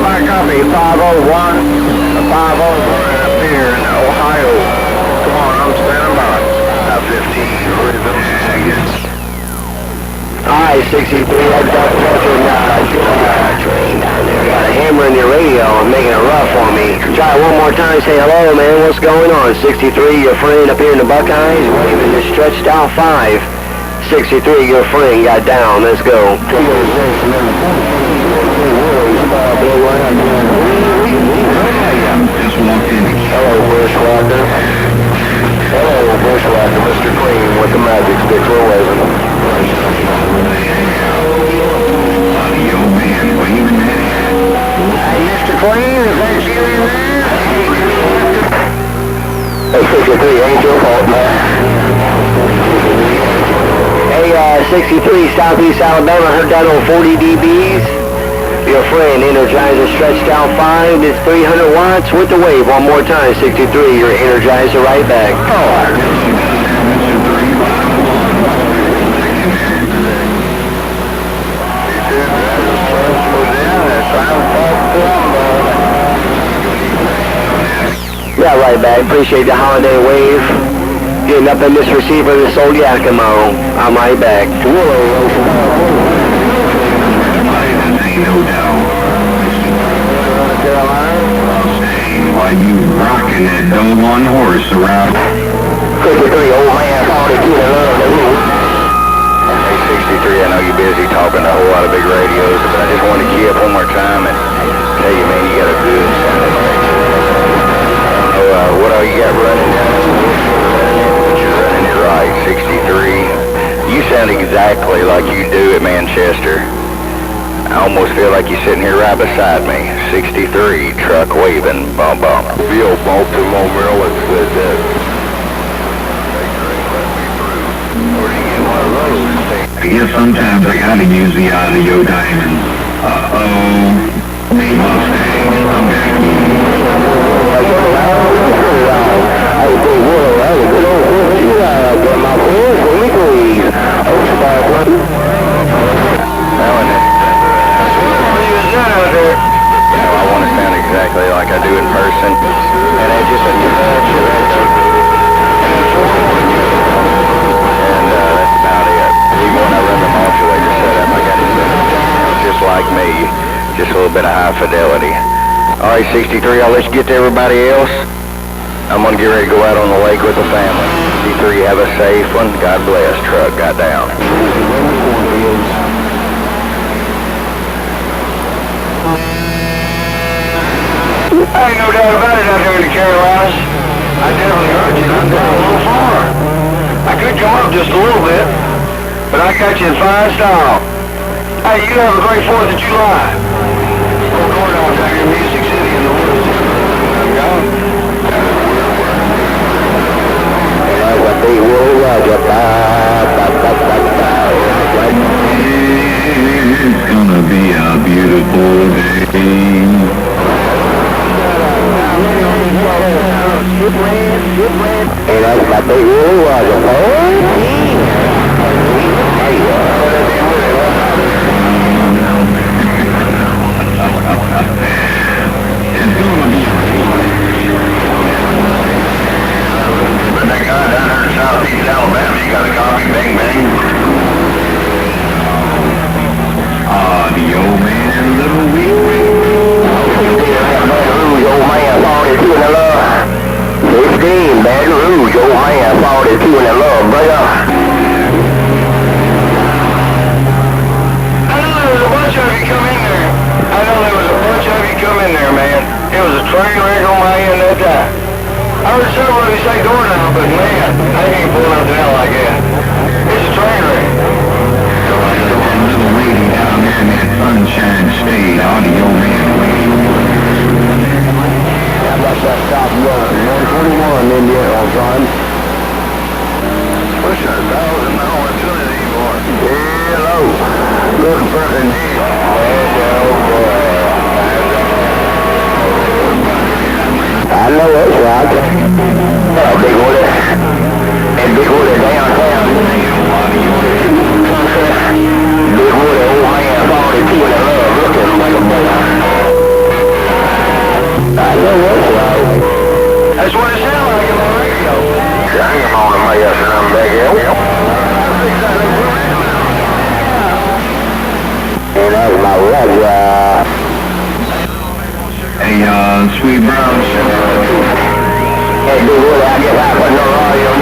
I copy. 501. 501 up here in Ohio. Come on, I'm standing by. 15 rhythm seconds. Hi, 63. That's Dr. Train down there. Got a hammer in your radio and making it rough for me. Try it one more time. Say hello, man. What's going on? 63, your friend up here in the Buckeyes, waving the stretched out 5. 63, your friend got down. Let's go. Just walked in. Hello, Bushwhacker. Hello, Bushwhacker. Mr. Clean with the magic stick. We're waving. Audioman, waving that. Hey, Mr. Clean, is that you in there? Hey, 63, ain't your fault, man. Hey, 63, Southeast Alabama, heard that on 40 dBs. Your friend, Energizer stretched out 5, it's 300 watts with the wave. One more time, 63, your Energizer right back. Yeah, right back. Appreciate the holiday wave. Getting up in this receiver, this old Yakimo. I'm right back. No doubt. Why you rocking that doggone horse around? 63, old man, 42 and love. Hey, 63, I know you're busy talking to a whole lot of big radios, but I just wanted to key up one more time and tell you, man, you got a good sounding radio. I don't know what all you got running down but you're running it right, 63. You sound exactly like you do at Manchester. I almost feel like you're sitting here right beside me. 63, truck waving, bum bum. Bill, Baltimore, Maryland said that. I guess sometimes I gotta use the audio diamond. Hey, Mustang, I'm back. I want to sound exactly like I do in person, and I just and that's about it. Even when I run the modulator setup, I got to sound just like me, just a little bit of high fidelity. All right, 63, I'll let you get to everybody else. I'm gonna get ready to go out on the lake with the family. 63, have a safe one. God bless. Truck got down. Ain't no doubt about it out there in the Carolinas. I definitely heard you. I'm down a little far. I could come up just a little bit, but I got you in fine style. Hey, you have a great 4th of July. Go down here in Music City in the woods. I'm gone. It's gonna be a beautiful day. And that's what they really was. But that guy down there in Southeast Alabama, you got a copy, bang, bang. Audioman, little wee. Old man, 42 in the love. 15, Baton Rouge, old man, 42 in the love, brother. I know there was a bunch of you come in there. Man. It was a train wreck on my end that time. I heard several of you say door now, but man, I ain't pulling nothing out like that. It's a train wreck. That little lady down there in that Sunshine State, Audioman. That's that stop run, 121 Indiana, son. Pushing 1,000 miles an hour anymore. Hello. Good person. I know that's right. Big order. And big order downtown. Big order, old man, 42 in the love, looking like a boy. I got some back here. And that's my Roger. Hey, Sweet Brown. Hey, dude, I guess I put no volume